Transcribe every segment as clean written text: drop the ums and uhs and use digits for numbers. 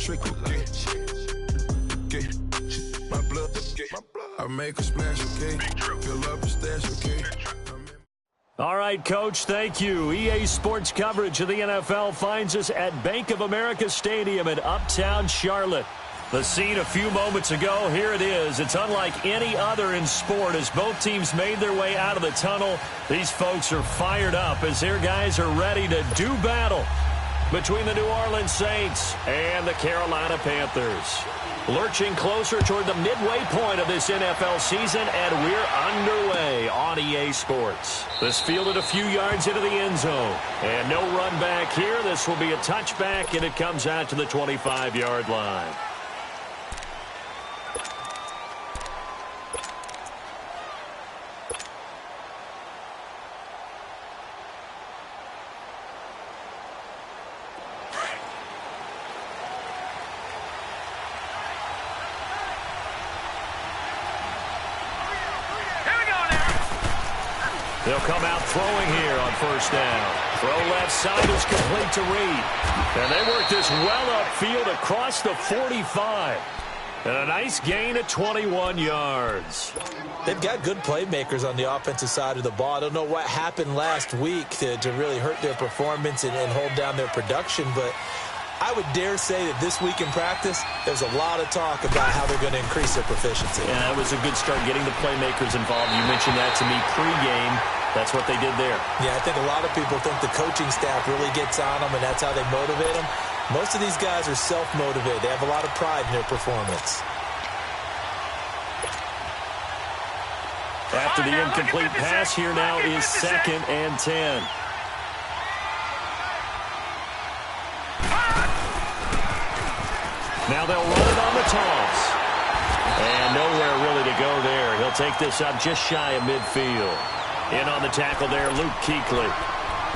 trick again. My blood, I make a splash, okay? Fill up a stash, okay? All right, Coach, thank you. EA Sports coverage of the NFL finds us at Bank of America Stadium in Uptown Charlotte. The scene a few moments ago, here it is. It's unlike any other in sport as both teams made their way out of the tunnel. These folks are fired up as their guys are ready to do battle between the New Orleans Saints and the Carolina Panthers. Lurching closer toward the midway point of this NFL season, and we're underway on EA Sports. This fielded a few yards into the end zone. And no run back here. This will be a touchback, and it comes out to the 25-yard line. They'll come out throwing here on first down. Throw left side is complete to Reed. And they work this well upfield across the 45. And a nice gain of 21 yards. They've got good playmakers on the offensive side of the ball. I don't know what happened last week to really hurt their performance and hold down their production, but I would dare say that this week in practice, there's a lot of talk about how they're going to increase their proficiency. Yeah, that was a good start getting the playmakers involved. You mentioned that to me pregame. That's what they did there. Yeah, I think a lot of people think the coaching staff really gets on them, and that's how they motivate them. Most of these guys are self-motivated. They have a lot of pride in their performance. After the incomplete pass, here now is 2nd and 10. Now they'll run it on the toss. And nowhere really to go there. He'll take this up just shy of midfield. In on the tackle there, Luke Kuechly.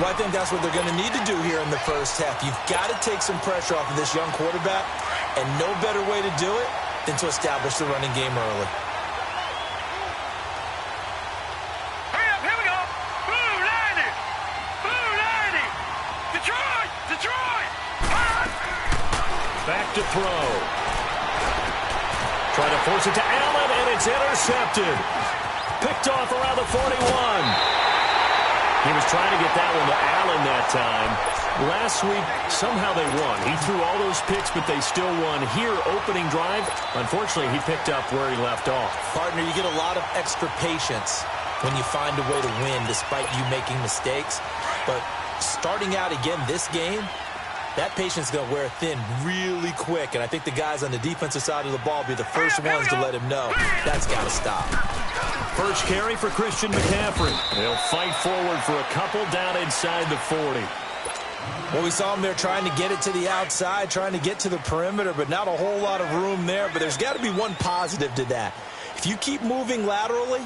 Well, I think that's what they're going to need to do here in the first half. You've got to take some pressure off of this young quarterback, and no better way to do it than to establish the running game early. Hurry up, here we go. Blue 90. Blue 90. Detroit, Detroit. Back to throw. Trying to force it to Allen, and it's intercepted. Picked off around the 41. He was trying to get that one to Allen that time. Last week, somehow they won. He threw all those picks, but they still won. Here, opening drive, unfortunately, he picked up where he left off. Partner, you get a lot of extra patience when you find a way to win despite you making mistakes. But starting out again this game, that patience is going to wear thin really quick, and I think the guys on the defensive side of the ball will be the first ones to let him know that's got to stop. First carry for Christian McCaffrey. They'll fight forward for a couple down inside the 40. Well, we saw him there trying to get it to the outside, trying to get to the perimeter, but not a whole lot of room there. But there's got to be one positive to that. If you keep moving laterally,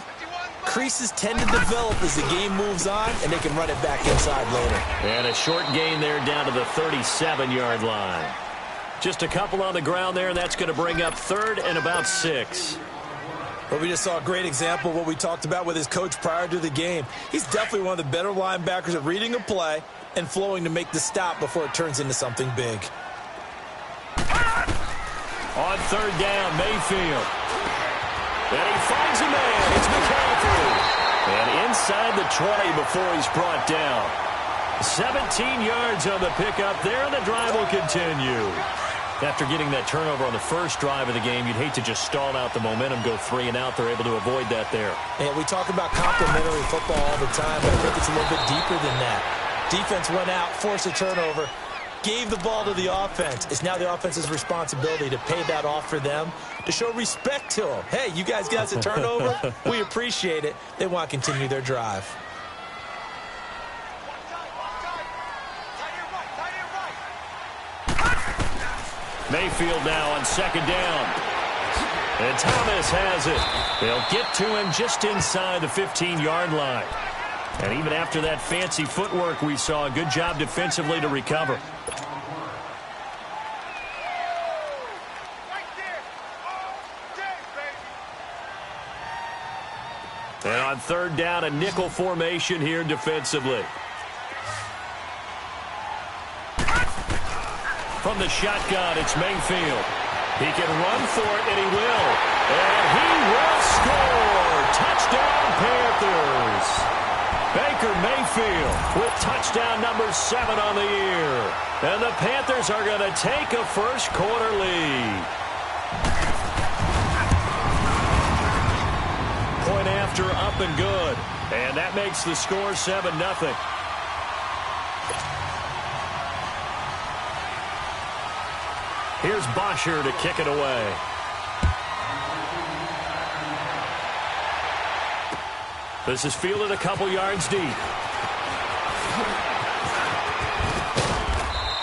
creases tend to develop as the game moves on, and they can run it back inside later. And a short gain there down to the 37-yard line. Just a couple on the ground there, and that's going to bring up 3rd and about 6. But we just saw a great example of what we talked about with his coach prior to the game. He's definitely one of the better linebackers at reading a play and flowing to make the stop before it turns into something big. On 3rd down, Mayfield. And he finds a man. It's McCaffrey. And inside the 20 before he's brought down. 17 yards on the pickup there, and the drive will continue. After getting that turnover on the first drive of the game, you'd hate to just stall out the momentum, go 3 and out. They're able to avoid that there. And we talk about complementary football all the time, but I think it's a little bit deeper than that. Defense went out, forced a turnover, gave the ball to the offense. It's now the offense's responsibility to pay that off for them, to show respect to them. Hey, you guys got a turnover? We appreciate it. They want to continue their drive. Mayfield now on 2nd down. And Thomas has it. They'll get to him just inside the 15-yard line. And even after that fancy footwork we saw, a good job defensively to recover. And on 3rd down, a nickel formation here defensively. from the shotgun. It's Mayfield. He can run for it, and he will. And he will score. Touchdown, Panthers. Baker Mayfield with touchdown number 7 on the year. And the Panthers are going to take a first-quarter lead. Point after, up and good. And that makes the score 7-0. Here's Bosher to kick it away. This is fielded a couple yards deep.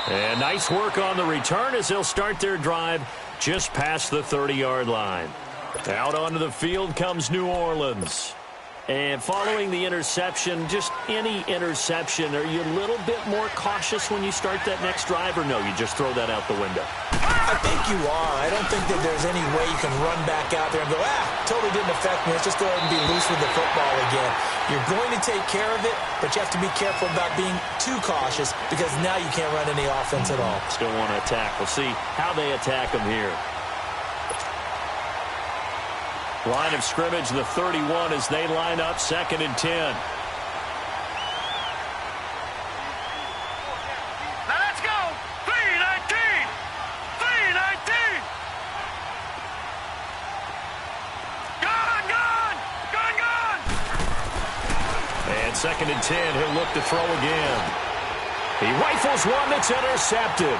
And nice work on the return as they'll start their drive just past the 30-yard line. Out onto the field comes New Orleans. And following the interception, just any interception, are you a little bit more cautious when you start that next drive, or no, you just throw that out the window? I think you are. I don't think that there's any way you can run back out there and go, totally didn't affect me. Let's just go ahead and be loose with the football again. You're going to take care of it, but you have to be careful about being too cautious because now you can't run any offense at all. Still want to attack. We'll see how they attack them here. Line of scrimmage, the 31 as they line up 2nd and 10. Now let's go. 3-19. 3-19. Gone. And 2nd and 10, he'll look to throw again. He rifles one that's intercepted.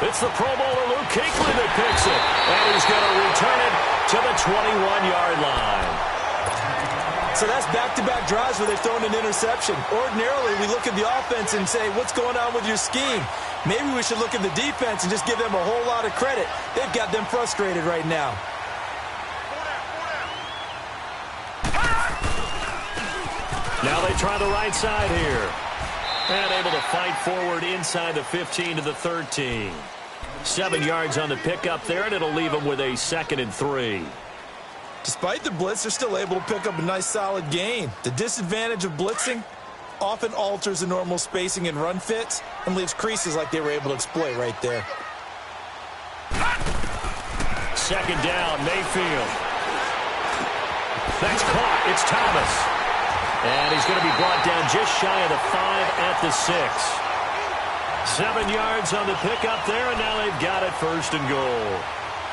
It's the Pro Bowler Luke Kuechly that picks it. And he's going to return it to the 21-yard line. So that's back-to-back drives where they've thrown an interception. Ordinarily, we look at the offense and say, what's going on with your scheme? Maybe we should look at the defense and just give them a whole lot of credit. They've got them frustrated right now. Now they try the right side here. And able to fight forward inside the 15 to the 13. 7 yards on the pickup there, and it'll leave them with a 2nd and 3. Despite the blitz, they're still able to pick up a nice solid gain. The disadvantage of blitzing often alters the normal spacing and run fits and leaves creases like they were able to exploit right there. 2nd down, Mayfield. That's caught. It's Thomas. And he's going to be brought down just shy of the 5 at the 6. 7 yards on the pickup there, and now they've got it 1st and goal.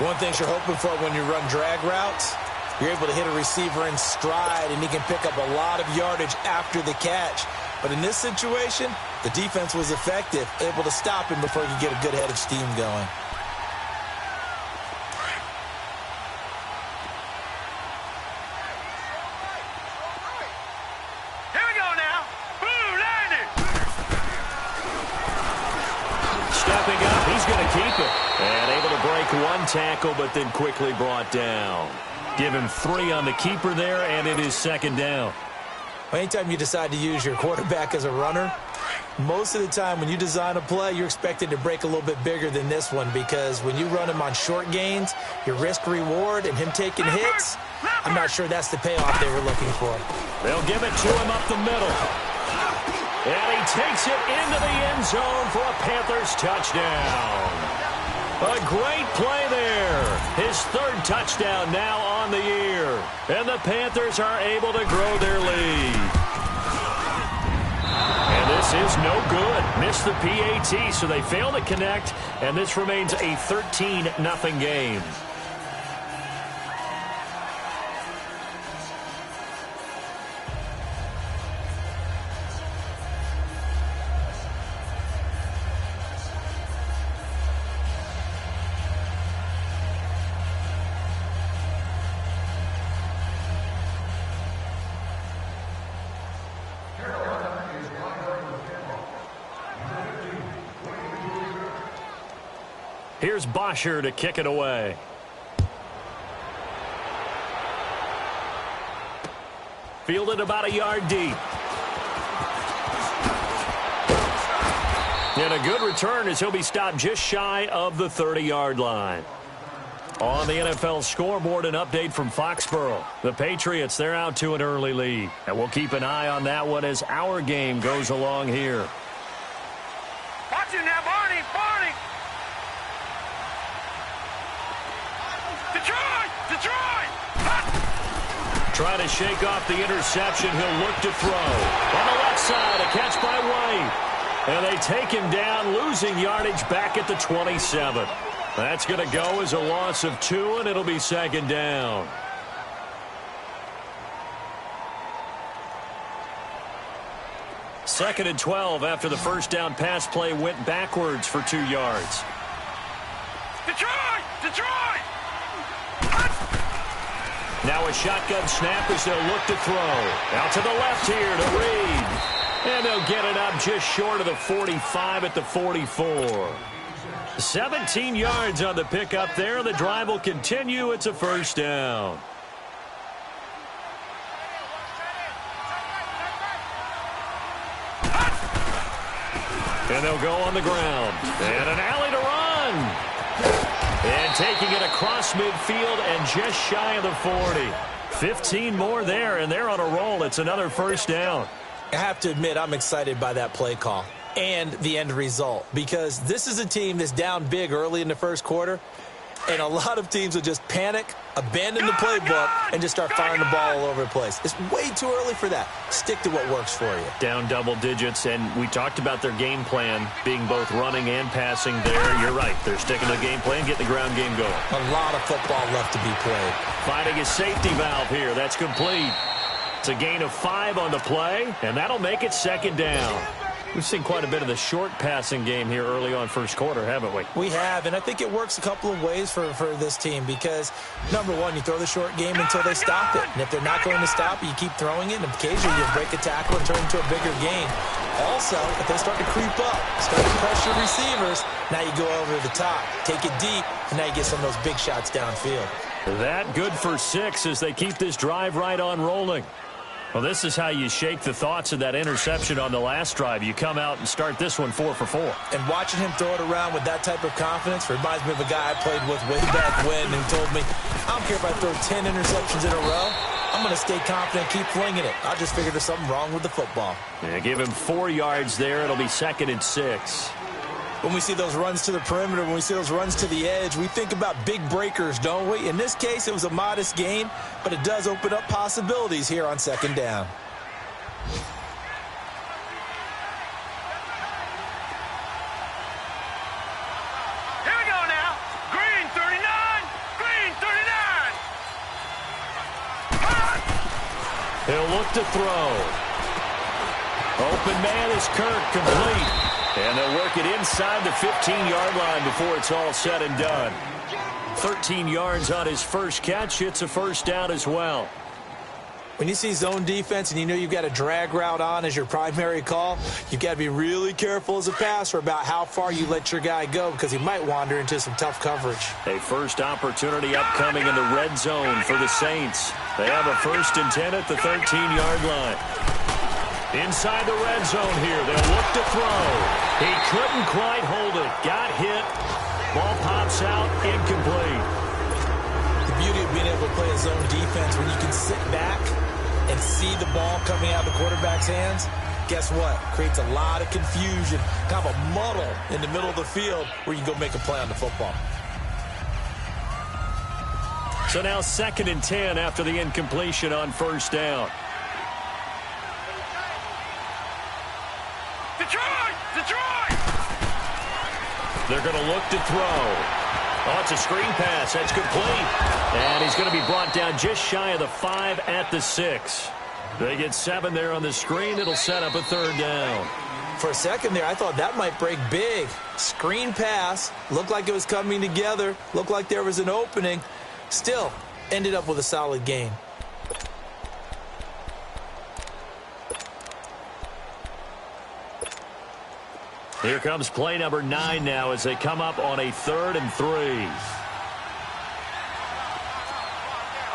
One thing you're hoping for when you run drag routes, you're able to hit a receiver in stride, and he can pick up a lot of yardage after the catch. But in this situation, the defense was effective, able to stop him before he could get a good head of steam going. Keep it. And able to break one tackle, but then quickly brought down. Give him 3 on the keeper there, and it is 2nd down. Well, anytime you decide to use your quarterback as a runner, most of the time when you design a play, you're expected to break a little bit bigger than this one because when you run him on short gains, your risk-reward and him taking hits, I'm not sure that's the payoff they were looking for. They'll give it to him up the middle. And he takes it into the end zone for a Panthers touchdown. A great play there. His 3rd touchdown now on the year. And the Panthers are able to grow their lead. And this is no good. Missed the PAT, so they fail to connect. And this remains a 13-0 game. Here's Bosher to kick it away. Fielded about a yard deep. And a good return as he'll be stopped just shy of the 30-yard line. On the NFL scoreboard, an update from Foxborough. The Patriots, they're out to an early lead. And we'll keep an eye on that one as our game goes along here. Watch it now, Barney. Detroit! Detroit! Trying to shake off the interception. He'll look to throw. On the left side, a catch by White. And they take him down, losing yardage back at the 27. That's going to go as a loss of 2, and it'll be second down. Second and 12 after the first down pass play went backwards for 2 yards. Detroit! Detroit! Now a shotgun snap as they'll look to throw. Out to the left here to Reed. And they'll get it up just short of the 45 at the 44. 17 yards on the pickup there. The drive will continue. It's a first down. And they'll go on the ground. And an alley to run. And taking it across midfield and just shy of the 40. 15 more there, and they're on a roll. It's another first down. I have to admit, I'm excited by that play call and the end result, because this is a team that's down big early in the first quarter, and a lot of teams will just panic, abandon the playbook, and just start firing the ball all over the place. It's way too early for that. Stick to what works for you. Down double digits, and we talked about their game plan being both running and passing there. You're right. They're sticking to the game plan, getting the ground game going. A lot of football left to be played. Finding a safety valve here. That's complete. It's a gain of 5 on the play, and that'll make it second down. We've seen quite a bit of the short passing game here early on first quarter, haven't we? We have, and I think it works a couple of ways for this team because, number one, you throw the short game until they stop it. And if they're not going to stop it, you keep throwing it, and occasionally you break a tackle and turn it into a bigger gain. Also, if they start to creep up, start to pressure receivers, now you go over the top, take it deep, and now you get some of those big shots downfield. That good for 6 as they keep this drive right on rolling. Well, this is how you shake the thoughts of that interception on the last drive. You come out and start this one 4 for 4. And watching him throw it around with that type of confidence reminds me of a guy I played with way back when who told me, I don't care if I throw 10 interceptions in a row. I'm going to stay confident, keep flinging it. I just figured there's something wrong with the football. Yeah, give him 4 yards there. It'll be second and 6. When we see those runs to the perimeter, when we see those runs to the edge, we think about big breakers, don't we? In this case, it was a modest gain, but it does open up possibilities here on second down. Here we go now. Green 39. Green 39. He'll look to throw. Open man is Kirk, complete. And they'll work it inside the 15-yard line before it's all said and done. 13 yards on his first catch. It's a first down as well. When you see zone defense and you know you've got a drag route on as your primary call, you've got to be really careful as a passer about how far you let your guy go because he might wander into some tough coverage. A first opportunity upcoming in the red zone for the Saints. They have a 1st and 10 at the 13-yard line. Inside the red zone here, they'll look to throw. He couldn't quite hold it. Got hit. Ball pops out, incomplete. The beauty of being able to play a zone defense when you can sit back and see the ball coming out of the quarterback's hands, guess what? Creates a lot of confusion, kind of a muddle in the middle of the field where you can go make a play on the football. So now 2nd and 10 after the incompletion on first down. Detroit! Detroit! They're going to look to throw. Oh, it's a screen pass. That's complete. And he's going to be brought down just shy of the 5 at the 6. They get 7 there on the screen. It'll set up a 3rd down. For a second there, I thought that might break big. Screen pass. Looked like it was coming together. Looked like there was an opening. Still, ended up with a solid gain. Here comes play number 9 now as they come up on a 3rd and 3. All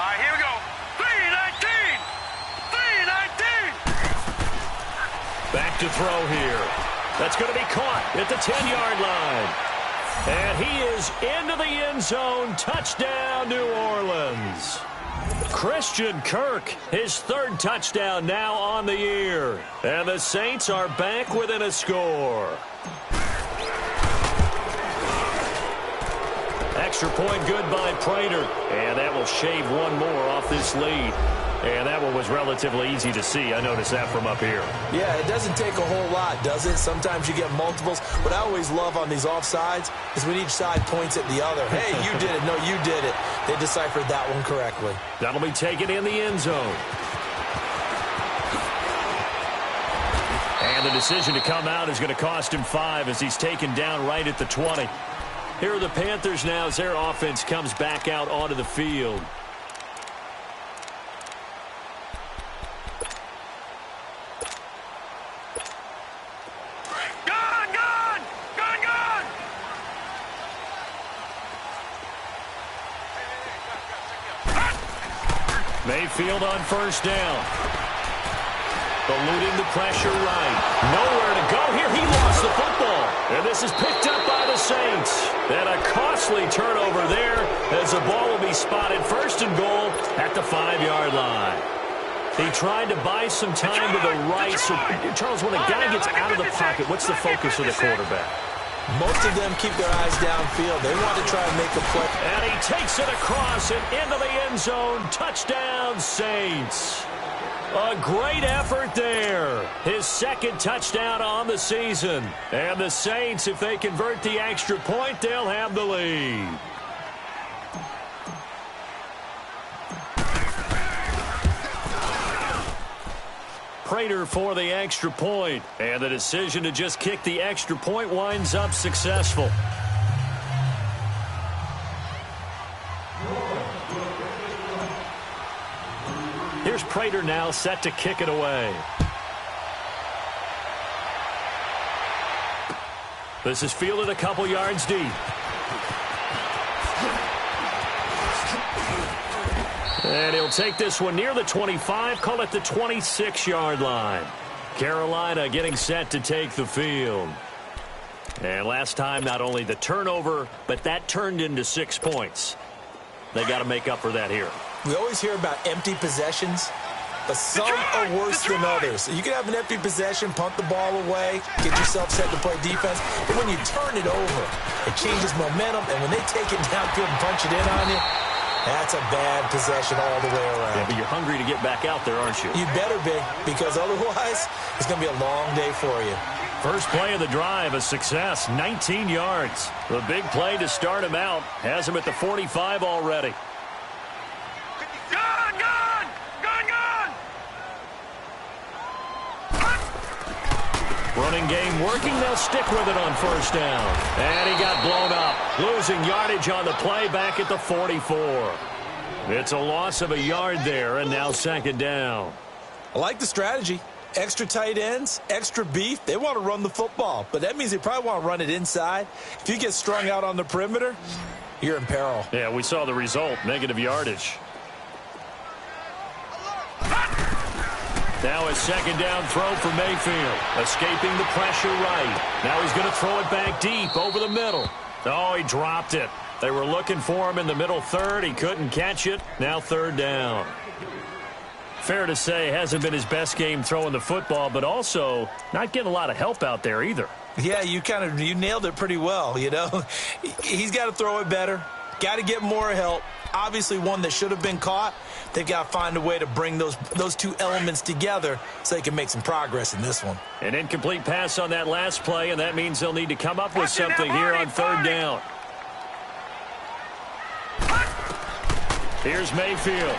right, here we go. 3-19. 3-19. Back to throw here. That's going to be caught at the 10-yard line. And he is into the end zone. Touchdown, New Orleans. Christian Kirk, his 3rd touchdown now on the year. And the Saints are back within a score. extra point good by Prater. And that will shave one more off this lead. And that one was relatively easy to see. I noticed that from up here. Yeah, it doesn't take a whole lot, does it? Sometimes you get multiples. What I always love on these offsides is when each side points at the other. Hey, you did it. No, you did it. They deciphered that one correctly. That'll be taken in the end zone. And the decision to come out is going to cost him 5 as he's taken down right at the 20. Here are the Panthers now as their offense comes back out onto the field. Mayfield on first down. Eluding the pressure right. Nowhere to go here. He lost the football. And this is picked up by the Saints. And a costly turnover there as the ball will be spotted first and goal at the 5-yard line. He tried to buy some time to the right. So, Charles, when a guy gets out of the pocket, what's the focus of the quarterback? Most of them keep their eyes downfield. They want to try and make a play. And he takes it across and into the end zone. Touchdown, Saints. A great effort there. His second touchdown on the season. And the Saints, if they convert the extra point, they'll have the lead. Prater for the extra point. And the decision to just kick the extra point winds up successful. Here's Prater now set to kick it away. This is fielded a couple yards deep. And he'll take this one near the 25, call it the 26-yard line. Carolina getting set to take the field. And last time, not only the turnover, but that turned into 6 points. They got to make up for that here. We always hear about empty possessions, but some are worse than others. You can have an empty possession, punt the ball away, get yourself set to play defense, but when you turn it over, it changes momentum, and when they take it downfield and punch it in on you, that's a bad possession all the way around. Yeah, but you're hungry to get back out there, aren't you? You better be, because otherwise, it's going to be a long day for you. First play of the drive, a success, 19 yards. The big play to start him out has him at the 45 already. Gun, gun! Gun, gun! Running game working. They'll stick with it on first down. And he got blown up. Losing yardage on the play back at the 44. It's a loss of a yard there, and now second down. I like the strategy. Extra tight ends, extra beef. They want to run the football, but that means they probably want to run it inside. If you get strung out on the perimeter, you're in peril. Yeah, we saw the result, negative yardage. Now a second down throw for Mayfield. Escaping the pressure right. Now he's going to throw it back deep over the middle. Oh, he dropped it. They were looking for him in the middle third. He couldn't catch it. Now third down. Fair to say, hasn't been his best game throwing the football, but also not getting a lot of help out there either. Yeah, you nailed it pretty well, you know. He's got to throw it better. Got to get more help. Obviously one that should have been caught. They've got to find a way to bring those two elements together so they can make some progress in this one. An incomplete pass on that last play, and that means they'll need to come up with something here on third down. Here's Mayfield.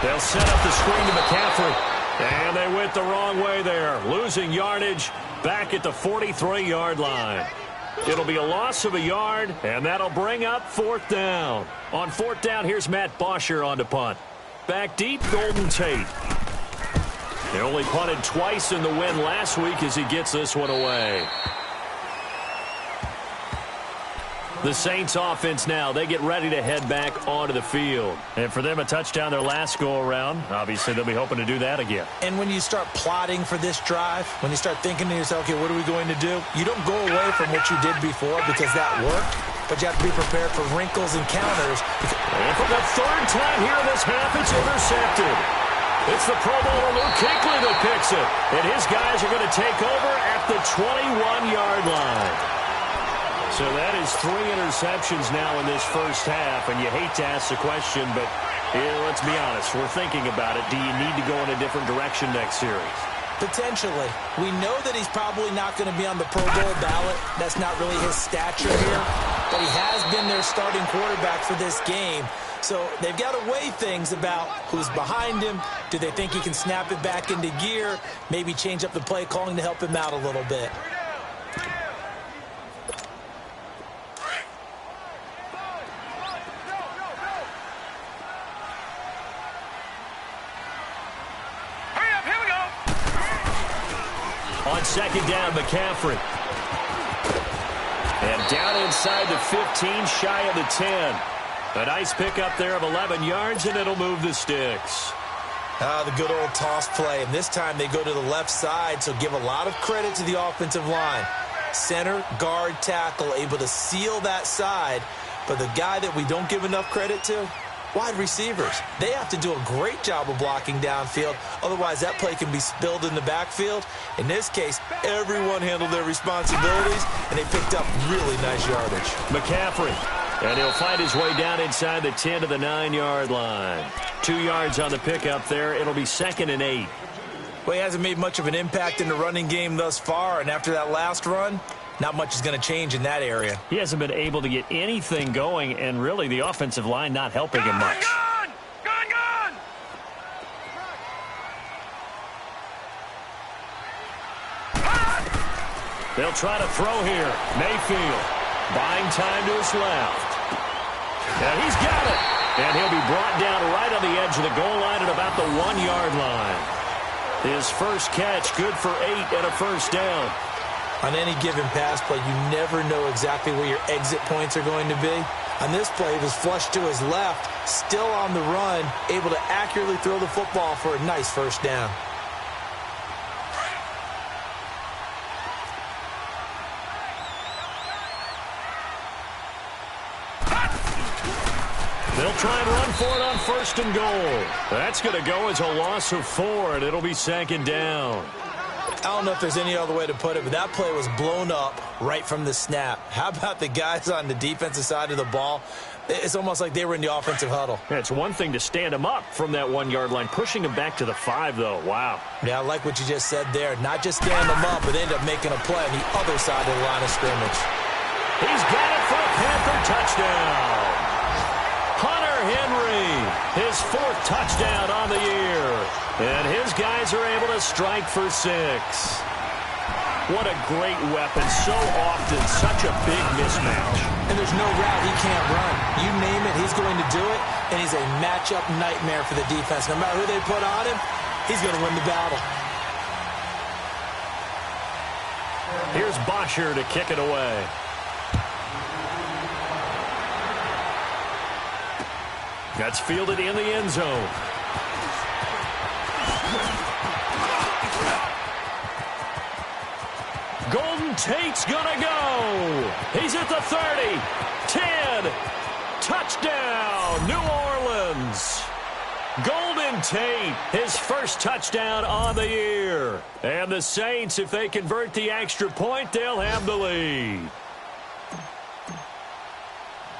They'll set up the screen to McCaffrey. And they went the wrong way there. Losing yardage back at the 43-yard line. It'll be a loss of a yard, and that'll bring up fourth down. On fourth down, here's Matt Bosher on to punt. Back deep, Golden Tate. They only punted twice in the win last week as he gets this one away. The Saints offense now, they get ready to head back onto the field. And for them, a touchdown their last go-around. Obviously, they'll be hoping to do that again. And when you start plotting for this drive, when you start thinking to yourself, okay, what are we going to do? You don't go away from what you did before because that worked, but you have to be prepared for wrinkles and counters. And for the third time here in this half, it's intercepted. It's the Pro Bowler Luke Kuechly that picks it. And his guys are going to take over at the 21-yard line. So that is 3 interceptions now in this first half, and you hate to ask the question, but let's be honest, we're thinking about it. Do you need to go in a different direction next series? Potentially. We know that he's probably not going to be on the Pro Bowl ballot. That's not really his stature here. But he has been their starting quarterback for this game. So they've got to weigh things about who's behind him. Do they think he can snap it back into gear? Maybe change up the play calling to help him out a little bit. On second down, McCaffrey. And down inside the 15, shy of the 10. A nice pickup there of 11 yards, and it'll move the sticks. The good old toss play. And this time they go to the left side, so give a lot of credit to the offensive line. Center, guard, tackle, able to seal that side. But the guy that we don't give enough credit to, wide receivers. They have to do a great job of blocking downfield. Otherwise, that play can be spilled in the backfield. In this case, everyone handled their responsibilities, and they picked up really nice yardage. McCaffrey. And he'll find his way down inside the 10 to the 9-yard line. 2 yards on the pickup there. It'll be 2nd and 8. Well, he hasn't made much of an impact in the running game thus far, and after that last run, not much is going to change in that area. He hasn't been able to get anything going, and really the offensive line not helping him much. Gone! They'll try to throw here. Mayfield buying time to his left. And he's got it. And he'll be brought down right on the edge of the goal line at about the 1-yard line. His first catch, good for 8 and a first down. On any given pass play, you never know exactly where your exit points are going to be. On this play, he was flushed to his left, still on the run, able to accurately throw the football for a nice first down. They'll try and run for it on 1st and goal. That's going to go as a loss of 4, and it'll be 2nd down. I don't know if there's any other way to put it, but that play was blown up right from the snap. How about the guys on the defensive side of the ball? It's almost like they were in the offensive huddle. Yeah, it's one thing to stand him up from that 1-yard line. Pushing him back to the 5, though. Wow. Yeah, I like what you just said there. Not just stand them up, but they end up making a play on the other side of the line of scrimmage. He's got it for a Panther touchdown. Hunter Henry, his 4th touchdown on the year. And his guys are able to strike for 6. What a great weapon. So often, such a big mismatch. And there's no route he can't run. You name it, he's going to do it. And he's a matchup nightmare for the defense. No matter who they put on him, he's going to win the battle. Here's Bosher to kick it away. That's fielded in the end zone. Golden Tate's gonna go. He's at the 30, 10, touchdown, New Orleans. Golden Tate, his first touchdown on the year. And the Saints, if they convert the extra point, they'll have the lead.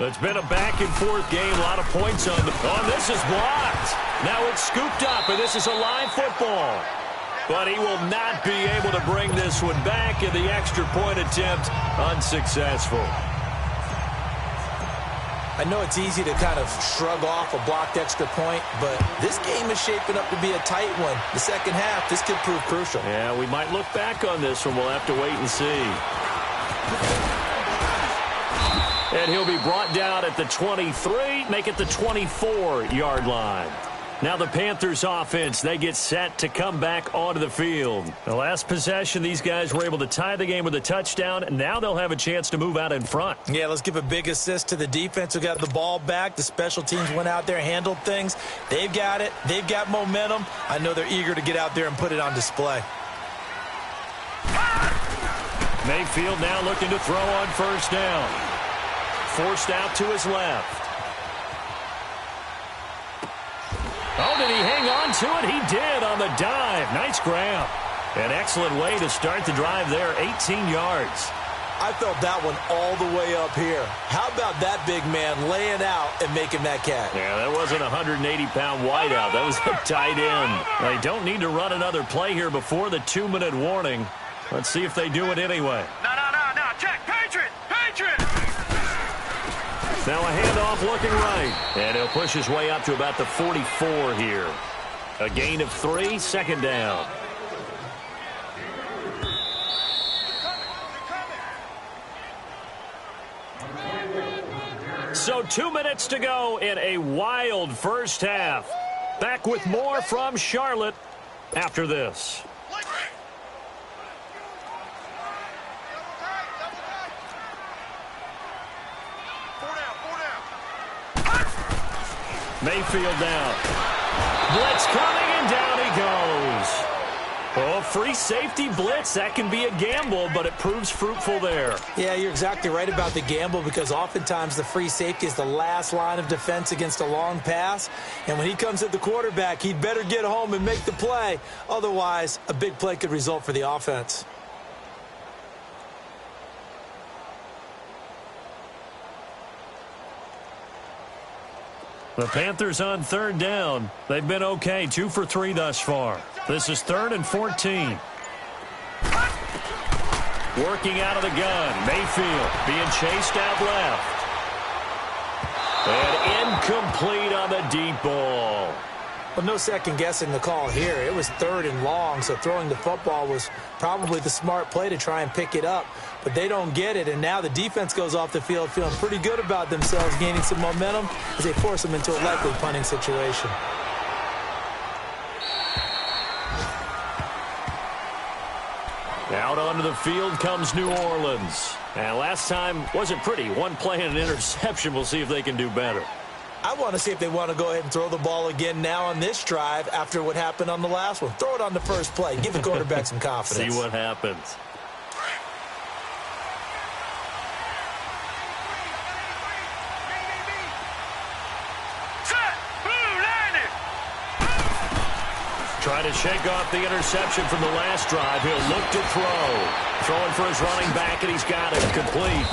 It's been a back-and-forth game. A lot of points on the... Oh, this is blocked. Now it's scooped up, and this is a live football. But he will not be able to bring this one back, and the extra point attempt unsuccessful. I know it's easy to kind of shrug off a blocked extra point, but this game is shaping up to be a tight one. The second half, this could prove crucial. Yeah, we might look back on this one. We'll have to wait and see. And he'll be brought down at the 23, make it the 24-yard line. Now the Panthers offense, they get set to come back onto the field. The last possession, these guys were able to tie the game with a touchdown, and now they'll have a chance to move out in front. Yeah, let's give a big assist to the defense who got the ball back. The special teams went out there, handled things. They've got it. They've got momentum. I know they're eager to get out there and put it on display. Mayfield now looking to throw on first down. Forced out to his left. Oh, did he hang on to it? He did on the dive. Nice grab. An excellent way to start the drive there. 18 yards. I felt that one all the way up here. How about that big man laying out and making that catch? Yeah, that wasn't a 180-pound wideout. That was a tight end. They don't need to run another play here before the 2-minute warning. Let's see if they do it anyway. No. Check. Patriot. Now a handoff looking right. And he'll push his way up to about the 44 here. A gain of 3, second down. So 2 minutes to go in a wild first half. Back with more from Charlotte after this. Mayfield down. Blitz coming, and down he goes. Oh, free safety blitz. That can be a gamble, but it proves fruitful there. Yeah, you're exactly right about the gamble because oftentimes the free safety is the last line of defense against a long pass. And when he comes at the quarterback, he'd better get home and make the play. Otherwise, a big play could result for the offense. The Panthers on third down. They've been okay, 2 for 3 thus far. This is 3rd and 14. Working out of the gun. Mayfield being chased out left. And incomplete on the deep ball. Well, no second guessing the call here. It was 3rd and long, so throwing the football was probably the smart play to try and pick it up. But they don't get it, and now the defense goes off the field feeling pretty good about themselves, gaining some momentum as they force them into a likely punting situation. Out onto the field comes New Orleans. And last time wasn't pretty. One play and an interception. We'll see if they can do better. I want to see if they want to go ahead and throw the ball again now on this drive after what happened on the last one. Throw it on the first play. Give the quarterback some confidence. See what happens. Set. Blue, landed. Trying to shake off the interception from the last drive. He'll look to throw. Throwing for his running back, and he's got it complete.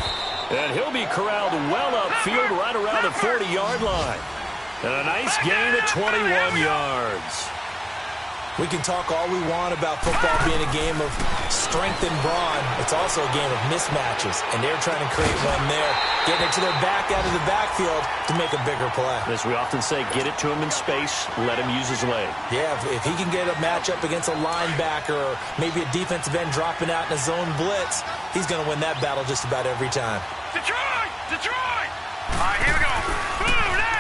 And he'll be corralled well upfield right around the 40-yard line. And a nice gain of 21 yards. We can talk all we want about football being a game of strength and brawn. It's also a game of mismatches, and they're trying to create one there, getting it to their back out of the backfield to make a bigger play. As we often say, get it to him in space, let him use his leg. Yeah, if he can get a matchup against a linebacker or maybe a defensive end dropping out in a zone blitz, he's going to win that battle just about every time. Detroit! All right, here we go.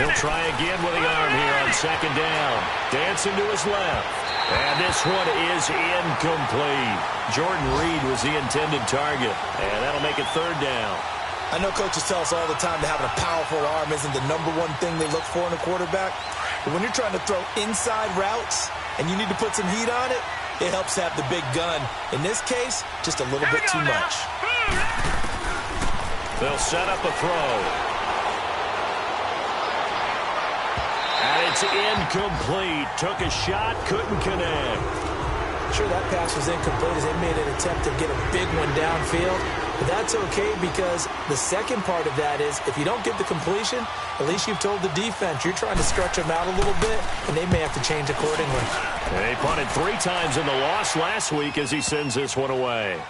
He'll try again with the arm here on second down. Dancing to his left. And this one is incomplete. Jordan Reed was the intended target. And that'll make it third down. I know coaches tell us all the time that having a powerful arm isn't the #1 thing they look for in a quarterback. But when you're trying to throw inside routes and you need to put some heat on it, it helps to have the big gun. In this case, just a little bit too much. They'll set up a throw. And it's incomplete. Took a shot, couldn't connect. Sure, that pass was incomplete as they made an attempt to get a big one downfield. But that's okay because the second part of that is if you don't get the completion, at least you've told the defense you're trying to stretch them out a little bit, and they may have to change accordingly. And they punted 3 times in the loss last week as he sends this one away.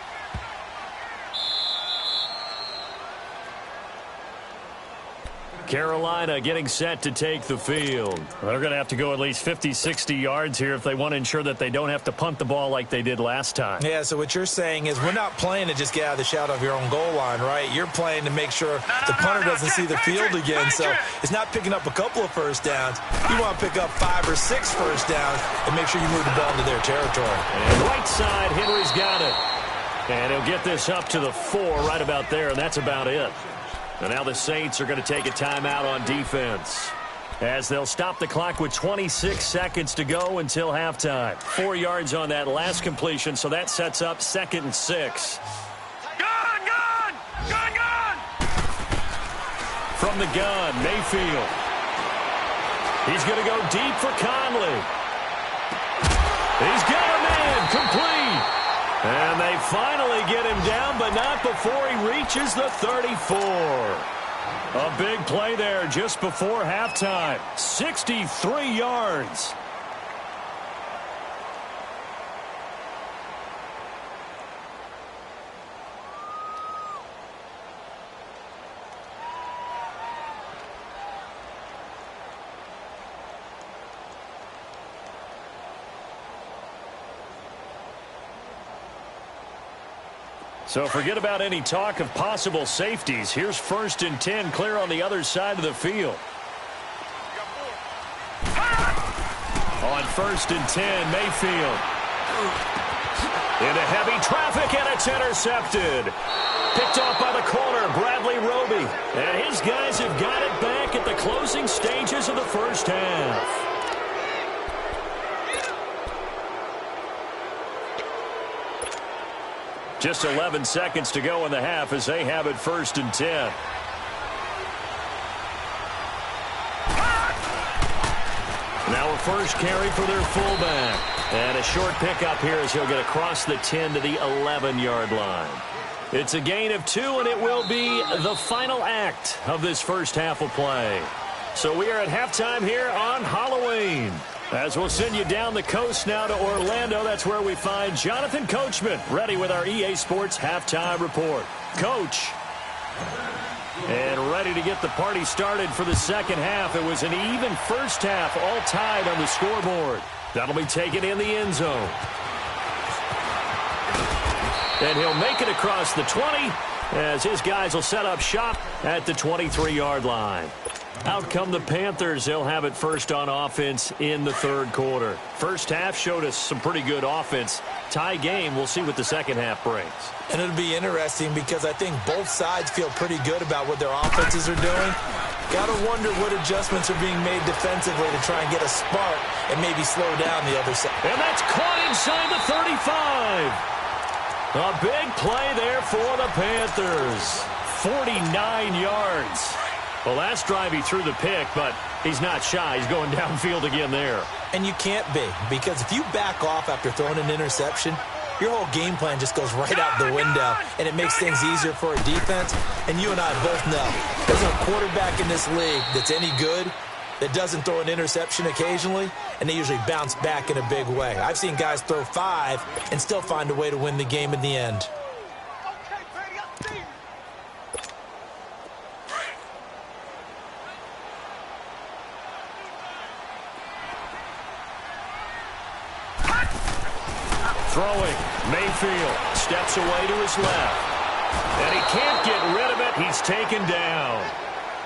Carolina getting set to take the field. They're going to have to go at least 50, 60 yards here if they want to ensure that they don't have to punt the ball like they did last time. Yeah, so what you're saying is we're not playing to just get out of the shadow of your own goal line, right? You're playing to make sure the punter doesn't see the field again. So it's not picking up a couple of first downs. You want to pick up 5 or 6 first downs and make sure you move the ball into their territory. And right side, Henry's got it. And he'll get this up to the 4 right about there, and that's about it. And now the Saints are going to take a timeout on defense as they'll stop the clock with 26 seconds to go until halftime. 4 yards on that last completion, so that sets up 2nd and 6. Gun! From the gun, Mayfield. He's going to go deep for Conley. He's got him in, complete. And they finally get him down, but not before he reaches the 34. A big play there just before halftime. 63 yards. So forget about any talk of possible safeties. Here's 1st and 10, clear on the other side of the field. On 1st and 10, Mayfield. Into heavy traffic, and it's intercepted. Picked off by the corner, Bradley Roby. And his guys have got it back at the closing stages of the first half. Just 11 seconds to go in the half as they have it 1st and 10. Now a first carry for their fullback. And a short pickup here as he'll get across the 10 to the 11-yard line. It's a gain of 2, and it will be the final act of this first half of play. So we are at halftime here on Halloween. As we'll send you down the coast now to Orlando, that's where we find Jonathan Coachman ready with our EA Sports Halftime Report. Coach. And ready to get the party started for the second half. It was an even first half, all tied on the scoreboard. That'll be taken in the end zone. And he'll make it across the 20 as his guys will set up shop at the 23-yard line. Out come the Panthers. They'll have it first on offense in the third quarter. First half showed us some pretty good offense. Tie game. We'll see what the second half brings. And it'll be interesting because I think both sides feel pretty good about what their offenses are doing. Got to wonder what adjustments are being made defensively to try and get a spark and maybe slow down the other side. And that's caught inside the 35. A big play there for the Panthers. 49 yards. Well, last drive he threw the pick, but he's not shy. He's going downfield again there. And you can't be, because if you back off after throwing an interception, your whole game plan just goes right out the window, and it makes things easier for a defense. And you and I both know there's a quarterback in this league that's any good that doesn't throw an interception occasionally, and they usually bounce back in a big way. I've seen guys throw 5 and still find a way to win the game in the end. Throwing, Mayfield steps away to his left. And he can't get rid of it. He's taken down.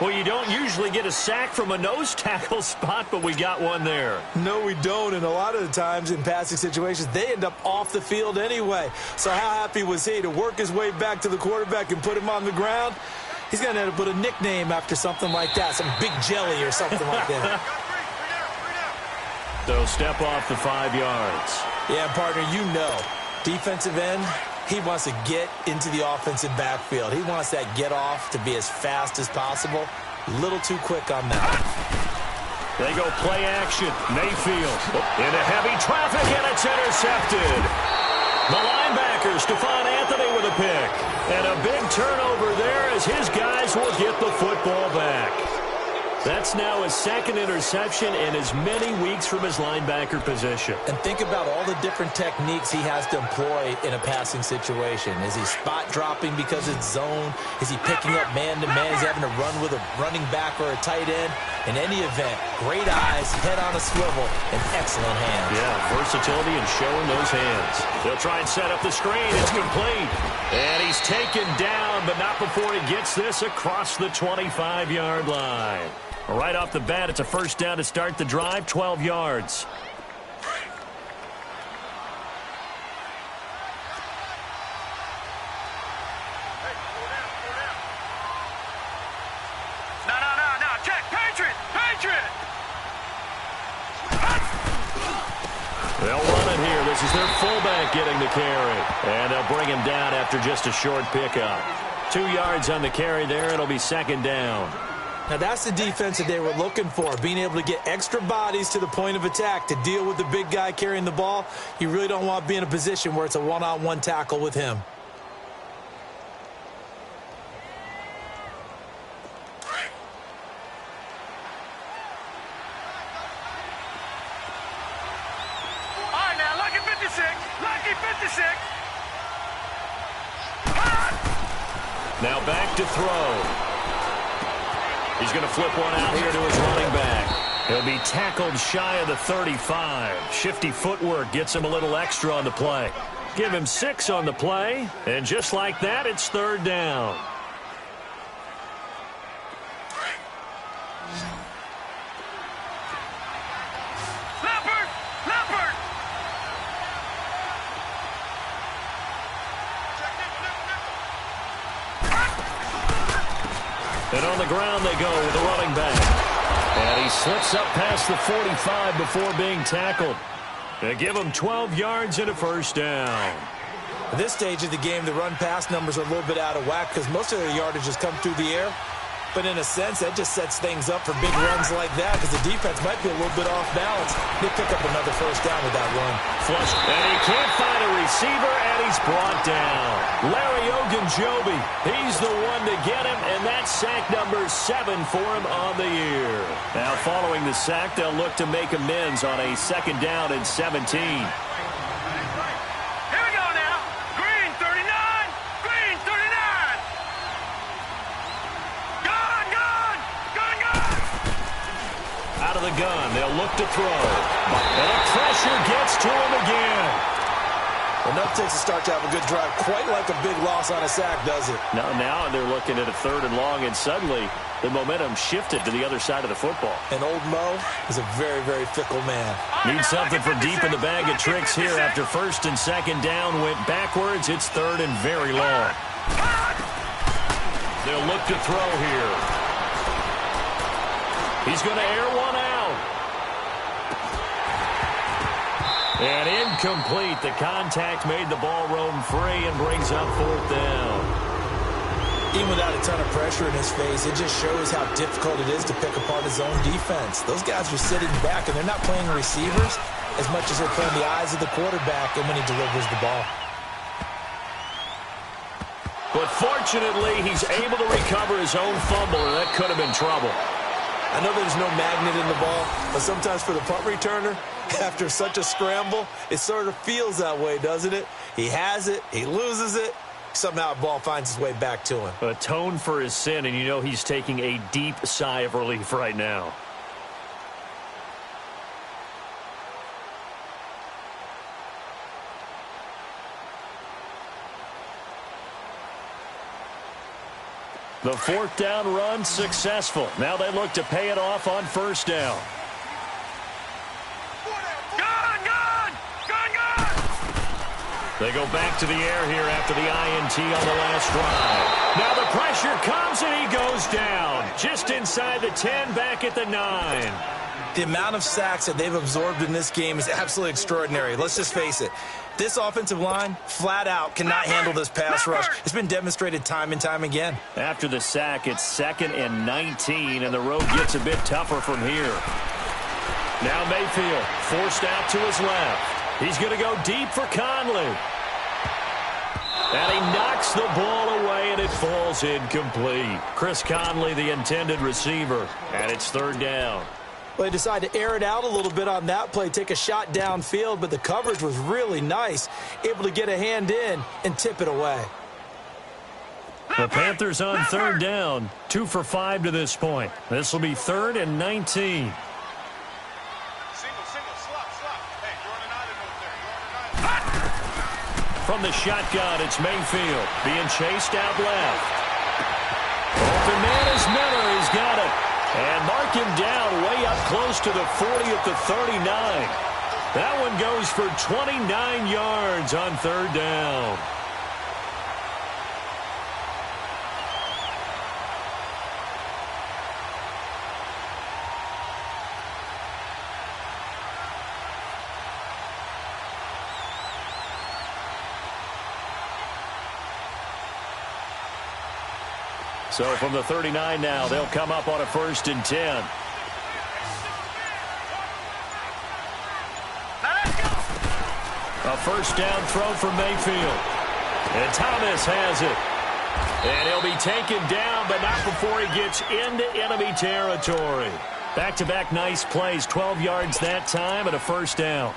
Well, you don't usually get a sack from a nose tackle spot, but we got one there. No, we don't, and a lot of the times in passing situations, they end up off the field anyway. So how happy was he to work his way back to the quarterback and put him on the ground? He's going to end up with a nickname after something like that, some big jelly or something like that. So step off the 5 yards. Yeah, partner, you know, defensive end, he wants to get into the offensive backfield. He wants that get off to be as fast as possible. A little too quick on that. They go play action. Mayfield into heavy traffic, and it's intercepted. The linebacker, Stephon Anthony, with a pick. And a big turnover there as his guys will get the football back. That's now his second interception in as many weeks from his linebacker position. And think about all the different techniques he has to employ in a passing situation. Is he spot dropping because it's zone? Is he picking up man-to-man? Is he having to run with a running back or a tight end? In any event, great eyes, head on a swivel, and excellent hands. Yeah, versatility and showing those hands. They'll try and set up the screen. It's complete. And he's taken down, but not before he gets this across the 25-yard line. Right off the bat, it's a first down to start the drive, 12 yards. No, check, Patriot! They'll run it here. This is their fullback getting the carry. And they'll bring him down after just a short pickup. 2 yards on the carry there. It'll be second down. Now that's the defense that they were looking for, being able to get extra bodies to the point of attack to deal with the big guy carrying the ball. You really don't want to be in a position where it's a one-on-one tackle with him. Now back to throw. He's going to flip one out here to his running back. He'll be tackled shy of the 35. Shifty footwork gets him a little extra on the play. Give him 6 on the play, and just like that, it's third down. And on the ground they go with the running back. And he slips up past the 45 before being tackled. They give him 12 yards and a first down. At this stage of the game, the run-pass numbers are a little bit out of whack because most of their yardage has come through the air. But in a sense, that just sets things up for big runs like that because the defense might be a little bit off balance. They pick up another first down with that run. Flush, and he can't find a receiver, and he's brought down. Larry Ogunjobi, he's the one to get him, and that's sack number 7 for him on the year. Now, following the sack, they'll look to make amends on a second down and 17. Out of the gun, they'll look to throw. And the pressure gets to him again. Well, that takes a start to have a good drive. Quite like a big loss on a sack, does it? Now they're looking at a third and long, and suddenly the momentum shifted to the other side of the football. And old Mo is a very, very fickle man. Needs something from deep in the bag of tricks here after first and second down went backwards. It's third and very long. They'll look to throw here. He's going to air one out. And incomplete. The contact made the ball roam free and brings up fourth down. Even without a ton of pressure in his face, it just shows how difficult it is to pick apart his own defense. Those guys are sitting back, and they're not playing receivers as much as they're playing the eyes of the quarterback and when he delivers the ball. But fortunately, he's able to recover his own fumble, and that could have been trouble. I know there's no magnet in the ball, but sometimes for the punt returner, after such a scramble, it sort of feels that way, doesn't it? He has it, he loses it, somehow the ball finds its way back to him. Atone for his sin, and you know he's taking a deep sigh of relief right now. The fourth down run successful. Now they look to pay it off on first down. They go back to the air here after the INT on the last drive. Now the pressure comes and he goes down. Just inside the 10, back at the 9. The amount of sacks that they've absorbed in this game is absolutely extraordinary. Let's just face it. This offensive line, flat out, cannot handle this pass rush. It's been demonstrated time and time again. After the sack, it's 2nd and 19, and the road gets a bit tougher from here. Now Mayfield forced out to his left. He's going to go deep for Conley. And he knocks the ball away, and it falls incomplete. Chris Conley, the intended receiver, and it's third down. Well, they decided to air it out a little bit on that play, take a shot downfield, but the coverage was really nice, able to get a hand in and tip it away. The Panthers on third down, 2 for 5 to this point. This will be 3rd and 19. From the shotgun, it's Mayfield being chased out left. Open man is Miller. He's got it. And mark him down way up close to the 40 at the 39. That one goes for 29 yards on third down. So from the 39 now, they'll come up on a 1st and 10. A 1st down throw for Mayfield. And Thomas has it. And he'll be taken down, but not before he gets into enemy territory. Back-to-back nice plays, 12 yards that time and a 1st down.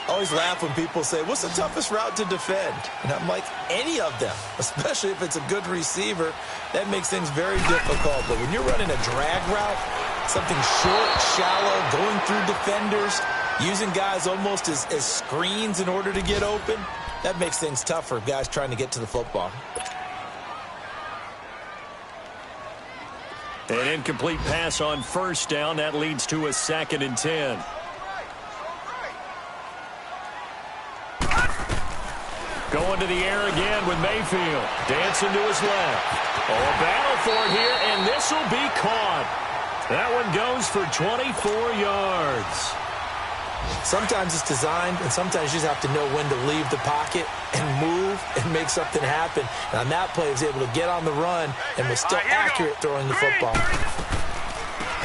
I always laugh when people say, what's the toughest route to defend? And I'm like, any of them, especially if it's a good receiver. That makes things very difficult. But when you're running a drag route, something short, shallow, going through defenders, using guys almost as screens in order to get open, that makes things tough for guys trying to get to the football. An incomplete pass on 1st down. That leads to a 2nd and 10. Going to the air again with Mayfield. Dancing to his left. Oh, a battle for it here, and this will be caught. That one goes for 24 yards. Sometimes it's designed, and sometimes you just have to know when to leave the pocket and move and make something happen. And on that play, he was able to get on the run and was still accurate throwing the football.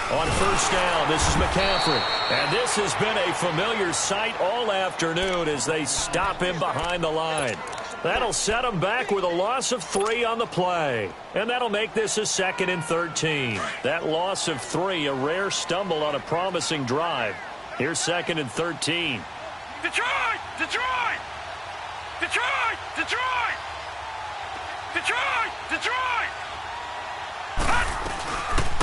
On 1st down, this is McCaffrey. And this has been a familiar sight all afternoon as they stop him behind the line. That'll set him back with a loss of 3 on the play. And that'll make this a 2nd and 13. That loss of 3, a rare stumble on a promising drive. Here's 2nd and 13. Detroit! Detroit! Detroit! Detroit! Detroit! Detroit!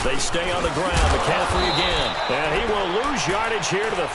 They stay on the ground. McCaffrey again. And he will lose yardage here to the